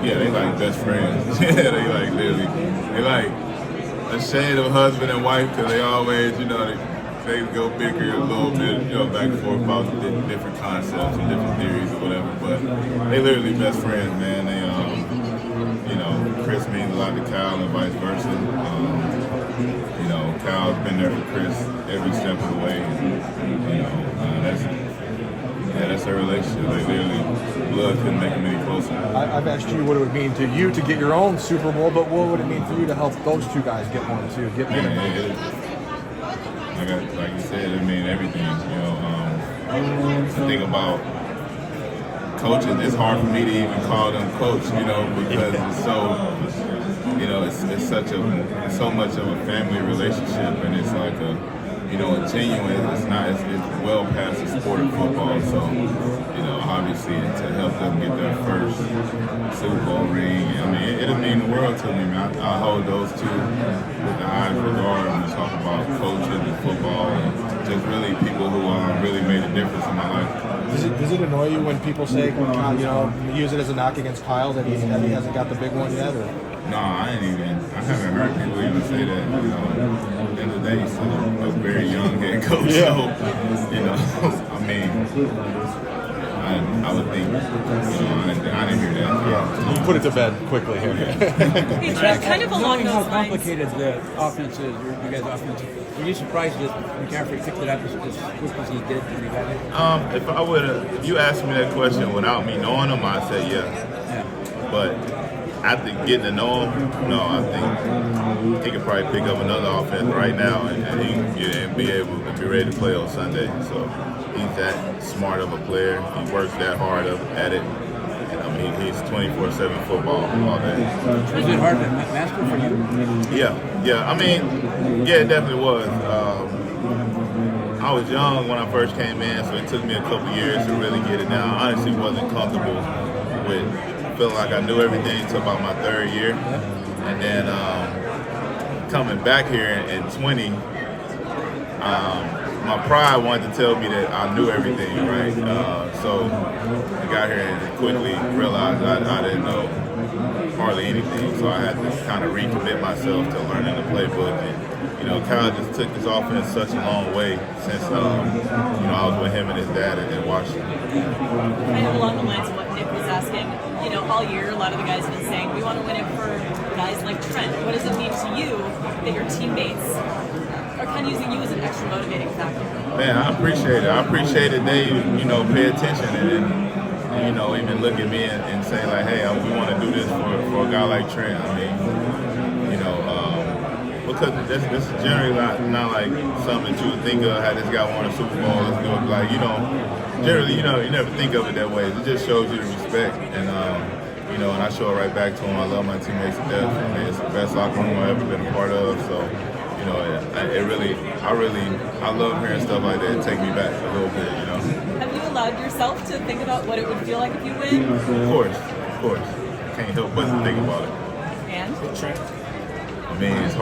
Yeah, they like best friends. Yeah, they like literally, they like a shade of husband and wife because they always, they go bicker a little bit, back and forth about different concepts and different theories or whatever. But they literally best friends, man. They, Chris means a lot to Kyle and vice versa. Kyle's been there for Chris every step of the way. That's their relationship. Like literally, blood couldn't make them any closer. I've asked you what it would mean to you to get your own Super Bowl, but what would it mean for you to help those two guys get one too? Like you said, it mean everything. To think about coaching, it's hard for me to even call them coach, because it's so, it's so much of a family relationship, and it's like a genuine. It's well past the sport of football. So, obviously to help them get their first Super Bowl ring, it'll mean the world to me, man. I hold those two with the highest regard when we talk about coaching and football and just really people who really made a difference in my life. Does it annoy you when people say, use it as a knock against Kyle that he hasn't got the big one yet? Or? No, I haven't heard people even say that. At the end of the day, he's still a very young head coach. Yeah. I would think, I didn't hear that. Yeah. You put it to bed quickly here. Hey, Trent, kind of along those how lines. complicated the offense is, you guys' offense, were you surprised that McCaffrey picked it up as quick as he did when he got it? If you asked me that question without me knowing him, I'd say yeah. But after getting to know him, no, I think he could probably pick up another offense right now and he can be able to be ready to play on Sunday. So he's that smart of a player. He works that hard at it. And he's 24/7 football all day. Was it hard to master for you? Yeah. It definitely was. I was young when I first came in, so it took me a couple years to really get it down. I honestly wasn't comfortable with feeling like I knew everything until about my third year. And then coming back here in 20, my pride wanted to tell me that I knew everything, right? So I got here and quickly realized I didn't know hardly anything. So I had to kind of recommit myself to learning the playbook. And, Kyle just took this offense such a long way since, I was with him and his dad in Washington. Kind of along the lines of what Nick was asking, all year, a lot of the guys have been saying, we want to win it for guys like Trent. What does it mean to you that your teammates are kind of using you as an extra motivating factor? Man, I appreciate it. I appreciate that they, pay attention and even look at me and say like, hey, we want to do this for a guy like Trent. Because this is generally not like something that you would think of, how this guy won a Super Bowl, let's do it. Like, generally, you never think of it that way. It just shows you the respect. And, and I show it right back to them. I love my teammates to death. It's the best locker room I've ever been a part of. So, I love hearing stuff like that. Take me back a little bit, Have you allowed yourself to think about what it would feel like if you win? Of course. Can't help but to think about it. And? It's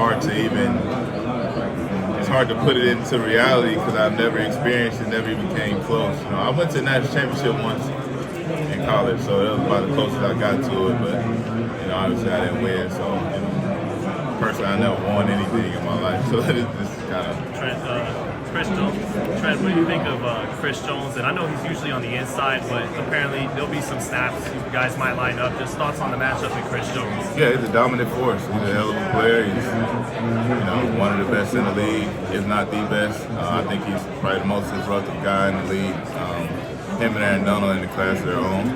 hard to put it into reality because I've never experienced it, never even came close. I went to the national championship once in college, so that was about the closest I got to it, but, obviously I didn't win, so, personally I never won anything in my life, so it's kind of... Trent, what do you think of Chris Jones? And I know he's usually on the inside, but apparently there'll be some snaps you guys might line up. Just thoughts on the matchup with Chris Jones? Yeah, he's a dominant force. He's a hell of a player. He's, one of the best in the league, if not the best. I think he's probably the most disruptive guy in the league. Him and Aaron Donald in the class of their own.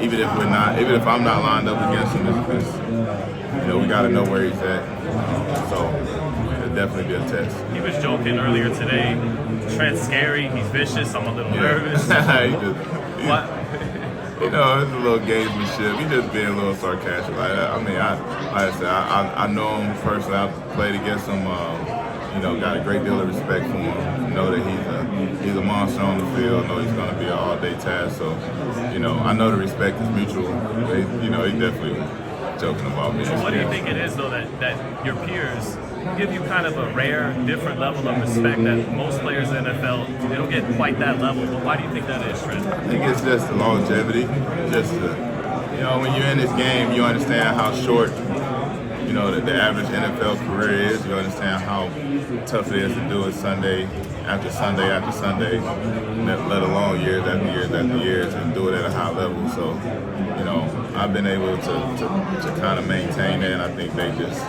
Even if I'm not lined up against him, we got to know where he's at. So it'll definitely be a test. He was joking earlier today. Trent's scary. He's vicious. I'm a little nervous. What? It's a little gamesmanship. He's just being a little sarcastic. Like I said, I know him personally. I've played against him. Got a great deal of respect for him. Know that he's a monster on the field. Know he's going to be an all-day task. So, I know the respect is mutual. But he definitely was joking about me. So what do you think it is, though, that your peers give you kind of a rare, different level of respect that most players in the NFL, they don't get quite that level. But why do you think that is, Trent? I think it's just the longevity. Just when you're in this game, you understand how short, the average NFL career is. You understand how tough it is to do it Sunday after Sunday after Sunday, let alone years after years after years, and do it at a high level. So, I've been able to kind of maintain that, and I think they just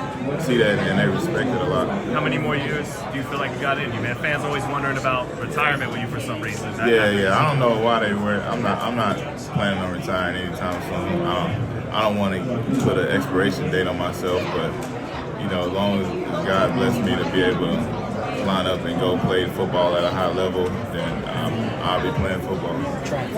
see that and they respect it a lot. How many more years do you feel like you got in you, man? Fans always wondering about retirement with you for some reason. Yeah. I don't know why they were. I'm not planning on retiring anytime soon. I don't want to put an expiration date on myself, but as long as God bless me to be able to line up and go play football at a high level, then I'll be playing football. Trent.